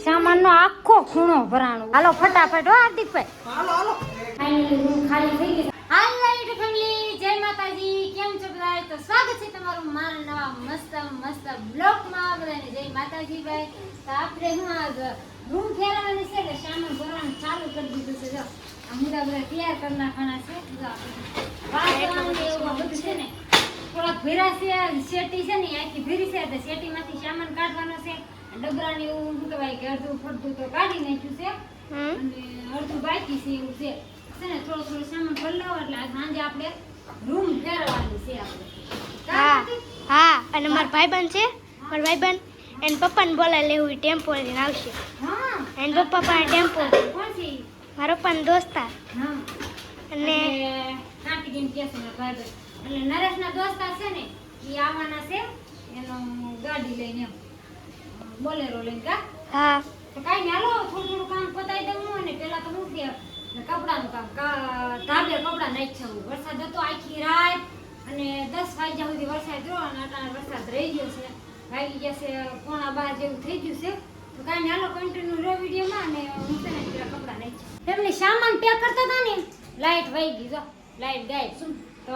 સામાનનો આખો ખૂણો ભરાણો. હાલો ફટાફટ હો હાર્દિકભાઈ. હાલો ફાઇનલી રૂમ ખાલી થઈ ગઈ. હાલો યુટ્યુબ ફેમિલી, જય માતાજી. કેમ છો બધા? તો સ્વાગત છે તમારું મારા નવા મસ્ત બ્લોગમાં. બધાને જય માતાજી ભાઈ. તો આપણે હું આજ રૂમ ફેરવવાની છે એટલે સામાન ભરવાનું ચાલુ કરી દીધું છે. જો આ મુદ્દા બધા તૈયાર કરી નાખવાના છે. જો વાસણ એવું બધું છે ને થોડાક ભેરા છે. શેટી છે ને આખી ભેરી છે તો શેટીમાંથી સામાન કાઢવાનો છે. ડબરાને એવું શું કહેવાય કે અડધું ફરતું તો કાઢી નાખ્યું છે અને અડધું બાકી છે એવું છે ને. થોડું સામાન ભરી લાવો એટલે આજ સાંજે આપણે રૂમ ફેરવવાની છે આપણે. હા અને મારા ભાઈબંધ છે, મારા ભાઈબંધ એને પપ્પાને બોલાવી લેવું, ટેમ્પો લઈને આવશે. હા એને પપ્પા પાસે ટેમ્પો કોણ છે ઈ? મારા પપ્પાનો દોસ્તાર. હા અને કાંટી કેમ કે છે મારા ભાઈબંધ એટલે નરેશના દોસ્તાર છે ને એ આવવાના છે એનો ગાડી લઈને બોલેરો લઈને કા. હા તો કાઈ નહીં, હાલો થોડું કામ પતાવી દઉં અને પેલા તો હું કે કપડાનું કામ ધાબે કપડા નાખ્યા. વરસાદ હતો આખી રાત અને 10 વાગ્યા સુધી વરસાદ રહ્યો અને અટાણે વરસાદ રહી ગયો છે. વાગી ગયા છે 11:15 જેવું થઈ ગયું છે. તો કાઈ નહીં, હાલો કન્ટિન્યુ રહ્યો વિડીયોમાં અને હું છે ને પેલા કપડા નાખ્યા. ફેમિલી સામાન પેક કરતા હતા ને લાઈટ વહી ગઈ. જો લાઈટ ગાયબ તો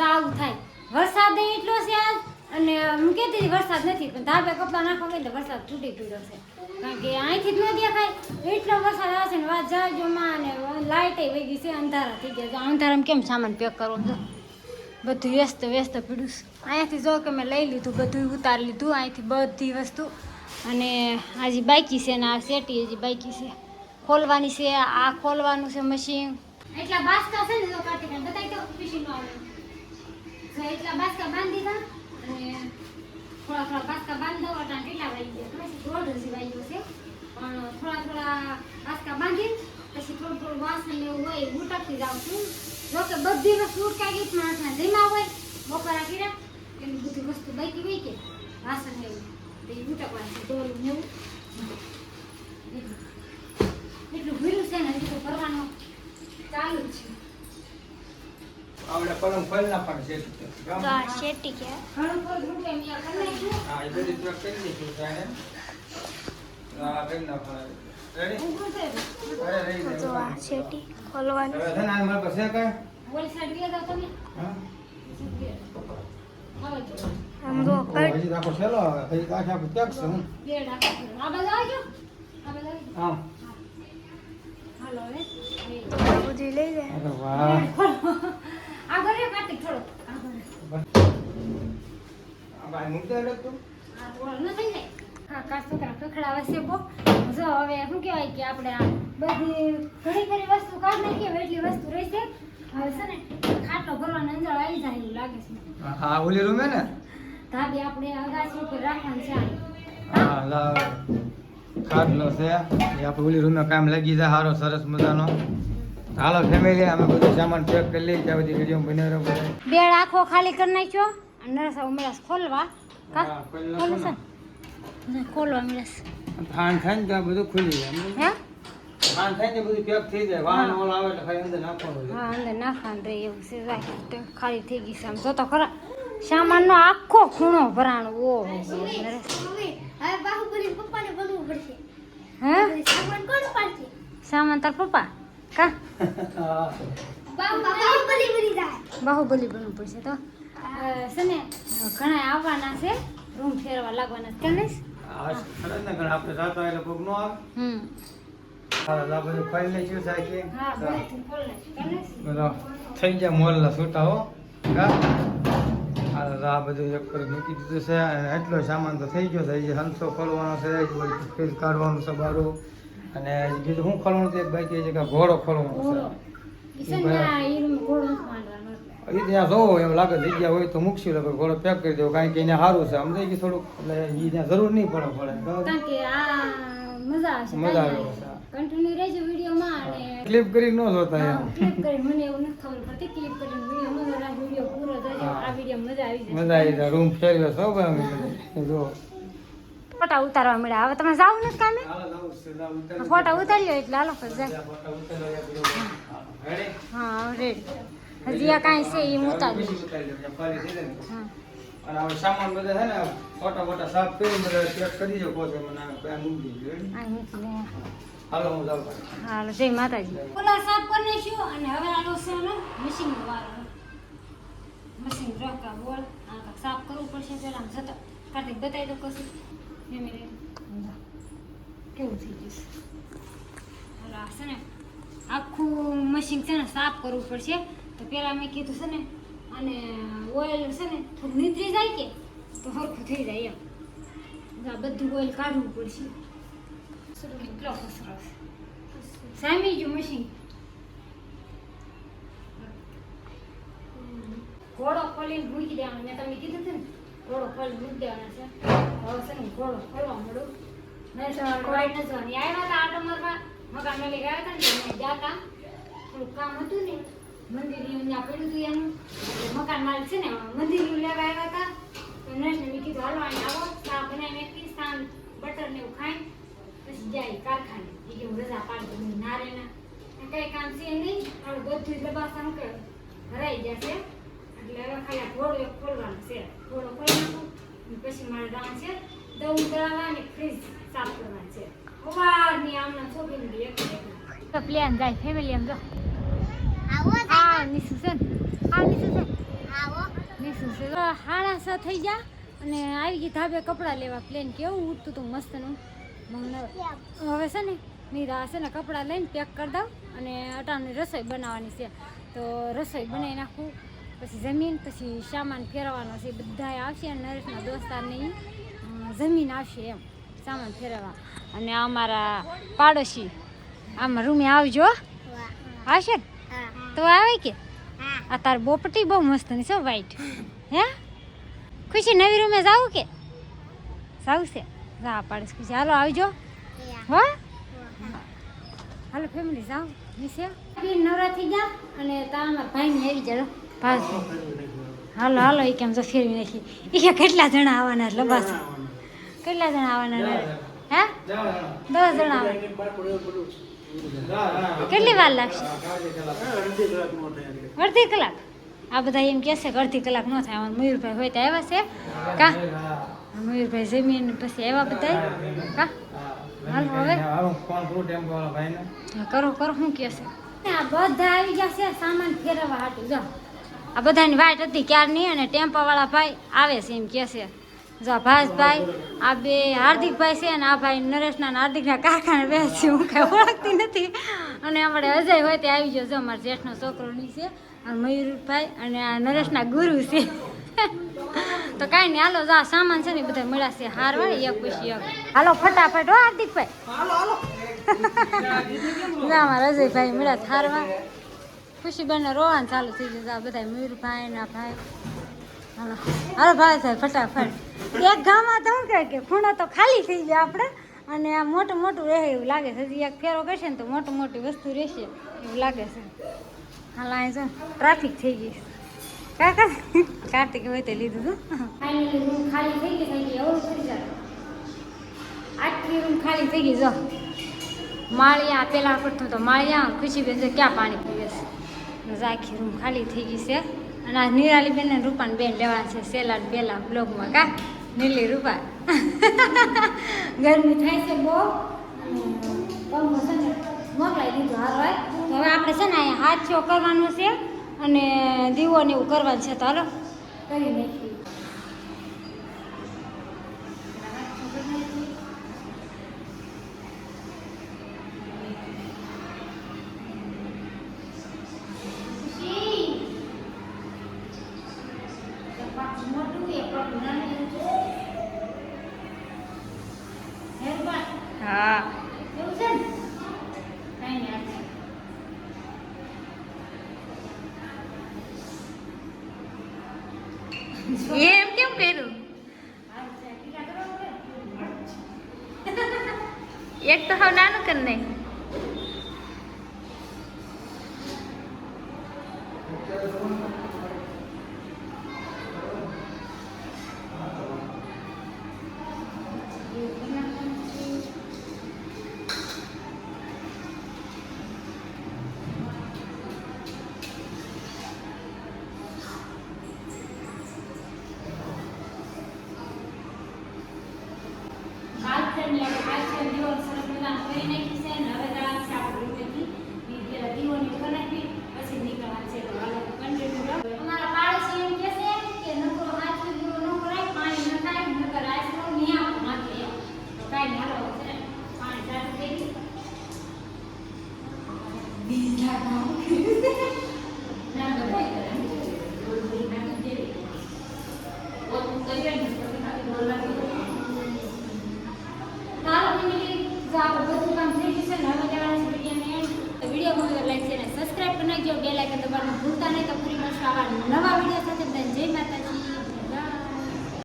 આવું થાય. વરસાદ એટલો છે આજ અને હું કહેતી હતી વરસાદ નથી પણ ધાબે કપડા નાખવા ગઈ તો વરસાદ તૂટી પડ્યો છે. કારણ કે અહીંથી જ ન દેખાય એટલો વરસાદ આવે છે ને વાત જવામાં અને લાઇટે વહી ગઈ છે. અંધારા થઈ ગયા. તો અંધારામાં કેમ સામાન પેક કરવો? જો બધું વ્યસ્ત પડ્યું છે. અહીંયાથી જો કે મેં લઈ લીધું, બધું ઉતારી લીધું અહીંથી બધી વસ્તુ. અને હજી બાકી છે ને આ સેટી હજી બાકી છે ખોલવાની છે. આ ખોલવાનું છે મશીન. એટલા બાસકા છે ને જો કાઢી બતાવી તો મશીનનો આવે તો એટલા બાસકા બાંધી દીધા અને થોડા બાસકા બાંધી દો. અટાણ કેટલા વાગી ગયા ખબર છે? 1:30 વાગ્યો છે પણ થોડા બાસકા બાંધી પછી થોડું વાસણ એવું હોય ઉટકતી જાઉં છું. જો કે બધી વસ્તુ ઉટકાઈ ગઈ પણ આટલા ધીમા હોય બપોરા કર્યા એની બધી વસ્તુ બાકી હોય કે વાસણ એવું તો એ ઉટકવાનું છે. ડોલું ને એવું એટલું ભીડું છે ને એટલું કરવાનું ચાલુ જ છે. આવડે પલંગ ફળ ના પણ છે તો આ શેટી કે ઘણું કોઈ ગ્રુપ એમ યા કરી નાખ્યું. હા એ બધી ટ્રક કરી દીધું છે એને. આ કરી નાખો. રેડી? ઊભું છે. અરે રહી તો જાય. આ શેટી ખોલવાની. હવે છે ને આ મારી પાસે કાંઈ? ઓલી સાઈડ ગયા જાવ તમે. હા? હવે જો આમ જો હજી રાખો છેલ્લો હવે. હજી આખે આખું પેક છે હું. બેડ આપો. આ બાજુ આવજો. આ બાજુ આવજો. આમ. હાલો હવે. આ બધું લઈ જાય. અરે વાહ. આગળ રે કાર્તિક થોડો. આગળ. આ ભાઈ મૂકી દે તું. આ બોલ ન થઈ જાય. હા કાચ છોકરા ખખડાવે છે બો. જો હવે શું કહેવાય કે આપણે આ બધી ઘણી વસ્તુ કાઢ નાખીએ એટલી વસ્તુ રહી છે. હવે છે ને ખાટલો ભરવાનો અંજાળ આવી જાય એવું લાગે છે. હા ઓલી રૂમ હે ને? ધાબે આપણે અગાસી ઉપર રાખવાનું છે. હા લાવ. ખાટલો છે એ આપણે ઓલી રૂમે કામ લાગી જાય સારો સરસ મજાનો. હાલો ફેમિલી અમે બધું સામાન પેક કરી લઈએ ત્યાં બધી વિડીયો બનાવ્યો બધા. બેડ આખો ખાલી કરી નાખ્યો અને નરસા ઉમેરાસ ખોલવા કા હા, ખોલી ખોલું નાખો છે ને ખોલવા ઉમેરાસ ખાન થાય ને ત્યાં બધું ખુલી જાય હે. ખાન થાય ને બધું પેક થઈ જાય વાહન ઓલા આવે એટલે ખાલી અંદર નાખવાનું છે. હા અંદર નાખવાનું રહે એવું છે. તો ખાલી થઈ ગઈ છે આમ જો તો ખરા સામાનનો આખો ખૂણો ભરાણો. ઓહો નરેશ. મમ્મી હવે બાહુબલી પપ્પાને બનવું પડશે. હે સામાન કોણ પાડશે? સામાન તાર પપ્પા કા હા. બાહુબલી બની જાય. બાહુબલી બનવું પડશે. તો છે ને ઘણા આવવાના છે રૂમ ફેરવા લાગવાના છે. ગણેશ આ ખરેખર ને ઘણા આપણે જાતા એટલે કોક નો આવે. હા આ બધું ફાઇલ ને શું થાય કે હા બધું ખોલ નાખ ગણેશ. બધો થઈ ગયા મોલના છૂટા હો કા. આ બધું એક પર મૂકી દીધું છે અને એટલો સામાન તો થઈ ગયો છે. હજી હંસો ખોલવાનો છે, ફ્રીજ કાઢવાનું છે બારું અને બીજું શું ખોલવાનું છે? એક બાકી છે કે ઘોડો ખોલવાનો ઘોડો છે. ઈસન ના ઈ રૂમ ઘોડો નથી માંડવાનો એટલે. એ ત્યાં જોવો એમ લાગે જગ્યા હોય તો મૂકશું એટલે ઘોડો પેક કરી દેવો કારણ કે એને સારું છે સમજાય કે થોડુંક એટલે એ ત્યાં જરૂર નહીં પડે કારણ કે આ મજા આવશે. મજા આવે છે. કન્ટિન્યુ રહેજો વિડીયોમાં અને ક્લિપ કરી ન જોતા એમ ક્લિપ કરી મને એવું નથી ખબર પડતી. ક્લિપ કરીને વિડીયો મજા આ વિડીયો પૂરો થશે. આ વિડીયો મજા આવી જશે. મજા આવી જાય રૂમ ફેરવ્યો છો ભાઈ અમે જો ફોટા ઉતારવા મળ્યા. હવે તમે જાવ નથી કામે ફોટા ઉતારી લો એટલે હાલો ફર જાય. હા રેડી. હજી આ કાંઈ છે એ ઉતારી. હા અને હવે સામાન બધા છે ને મોટા મોટા સાફ કરીને બધા ચેક કરી શકો છો મને ત્યાં મૂકી દીધું ready? આ મૂકી દે. હાલો હું જાઉં હાલો જય માતાજી. ઓલા સાફ કરી નાખ્યું અને હવે આનો છે ને મશીન વાળો મશીન રોકા બોલ આ કાંઈક સાફ કરવું પડશે પેલા આમ જતો કાર્તિક બતાવી દો કશું ફેમિલી કેવું થઈ જશે. હાલો આ છે ને આખું મશીન છે ને સાફ કરવું પડશે તો પેલા મેં કીધું છે ને અને ઓઇલ છે ને થોડું નીતરી જાય કે તો સરખું થઈ જાય એમ આ બધું ઓઇલ કાઢવું પડશે. કેટલો કચરો છે સામી ગયું મશીન. ઘોડો ખોલીને મૂકી દેવાનો મેં તમને કીધું હતું ને ઘોડો ખોલીને મૂકી દેવાના છે. હવે છે ને ઘોડો ખોલવા મળું નહીં તો ઘોડાઈ ન જવાની આવ્યા હતા આટો મારવા મકાન મેલી ગયા હતા ને અમે ગયા હતા થોડુંક કામ હતું ને મંદિર ત્યાં પડ્યું હતું એનું મકાન માલિક છે ને મંદિર લેવા આવ્યા હતા તો નર્સને મેં કીધું હાલો અહીં આવો ચા બનાવીને એકથી સાન બટર ને એવું ખાઈને પછી જાય કારખાને એ કે હું રજા પાડી દઉં ના રે ના કઈ કામ છે નહીં હવે બધું જ લબાસા કે ભરાઈ જશે એટલે હવે ખાલી આ ઘોડો એક ખોલવાનો છે. ઘોડો ખોલી નાખું પછી મારે રામ છે દઉં દળાવવા અને ફ્રીજ સાફ કરવાનું છે. સવારની આમના છોકરીને એક તો પ્લેન જાય ફેમિલી એમ જો આ નીસુ છે ને આ નીસુ છે નીસુ છે હાડા સ થઈ ગયા અને આવી ગઈ ધાબે કપડાં લેવા પ્લેન કેવું ઉઠતું હતું મસ્તનું હવે છે ને મીરા છે ને કપડાં લઈને પેક કરી દઉં અને અટાણની રસોઈ બનાવવાની છે તો રસોઈ બનાવી નાખું પછી જમીન પછી સામાન ફેરવવાનો છે બધા આવશે અને નરેશના દોસ્તારને જમીન આવશે એમ સામાન ફેરવવા અને અમારા પાડોશી આમાં રૂમે આવજો આવશે ને તો આવે કે આ તાર બોપટી બહુ મસ્ત ની છે વ્હાઈટ હે ખુશી નવી રૂમે જાવું કે જાવું છે જા પાડીશ ખુશી હાલો આવજો હો હાલો ફેમિલી જાઓ નીચે નવરા થઈ ગયા અને તારા ભાઈને આવી જાય ભાઈ હાલો હાલો એ કેમ જો ફેરવી નાખી એ કે કેટલા જણા આવવાના લબાસ કેટલા જણા આવવાના હે 10 જણા કેટલી વાર લાગશે અડધી કલાક આ બધા એમ કહેશે કે અડધી કલાક ન થાય મયુરભાઈ હોય તો આવ્યા છે કા મયુરભાઈ જમીન પછી આવ્યા બધા કા હાલો હવે કરો કરો શું કહેશે આ બધા આવી ગયા છે સામાન ફેરવવા હાટું જો આ બધાની વાટ હતી ક્યારની અને ટેમ્પાવાળા ભાઈ આવે છે એમ કહેશે જો ભાસભાઈ આ બે હાર્દિકભાઈ છે અને આ ભાઈ નરેશના હાર્દિકના કારખાને બેસે હું કાંઈ ઓળખતી નથી અને અમારે અજય હોય તે આવી ગયો જો અમારા જેઠનો છોકરો ની છે અને મયુરભાઈ અને આ નરેશના ગુરુ છે તો કાંઈ નહીં હાલો જા સામાન છે ને બધા મળ્યા છે હાર વાળી એક પછી એક હાલો ફટાફટ હો હાર્દિકભાઈ ના અમારા અજયભાઈ મળ્યા હારવા ખુશીબેનને રોવાનું ચાલુ થઈ ગયું બધા મયુરભાઈ ના ભાઈ હાલો હાલો ભાઈ સાહેબ ફટાફટ એક ગામમાં તો શું કહે કે ખૂણો તો ખાલી થઈ જાય આપણે અને આ મોટું મોટું રહે એવું લાગે છે હજી એક ફેરો કરશે ને તો મોટી મોટી વસ્તુ રહેશે એવું લાગે છે હાલ અહીં જો ટ્રાફિક થઈ ગઈ કાકા કાર્તિક હોય તે લીધું હતું ફાઇનલી રૂમ ખાલી થઈ ગઈ એવું થઈ જાય આટલી રૂમ ખાલી થઈ ગઈ જો માળિયા પેલા પડતું તો માળિયા ખુશીબેન જો ક્યાં પાણી પીવે છે આખી રૂમ ખાલી થઈ ગઈ છે અને આ નિરાલીબેન ને રૂપાનબેન લેવાના છે સેલાડ બેલા બ્લોગમાં કા નીલી રૂપા ગરમી થાય છે બહુ પંખો છે ને મોકલાઈ દીધું હાલ હોય તો હવે આપણે છે ને અહીંયા હાથ છો કરવાનો છે અને દીવો ને એવું કરવાનું છે તો હાલો કરી નાખીએ હા એવું છે ને કાંઈ નહીં એમ કેમ કર્યું એક તો હાવ નાનું કરી નાખ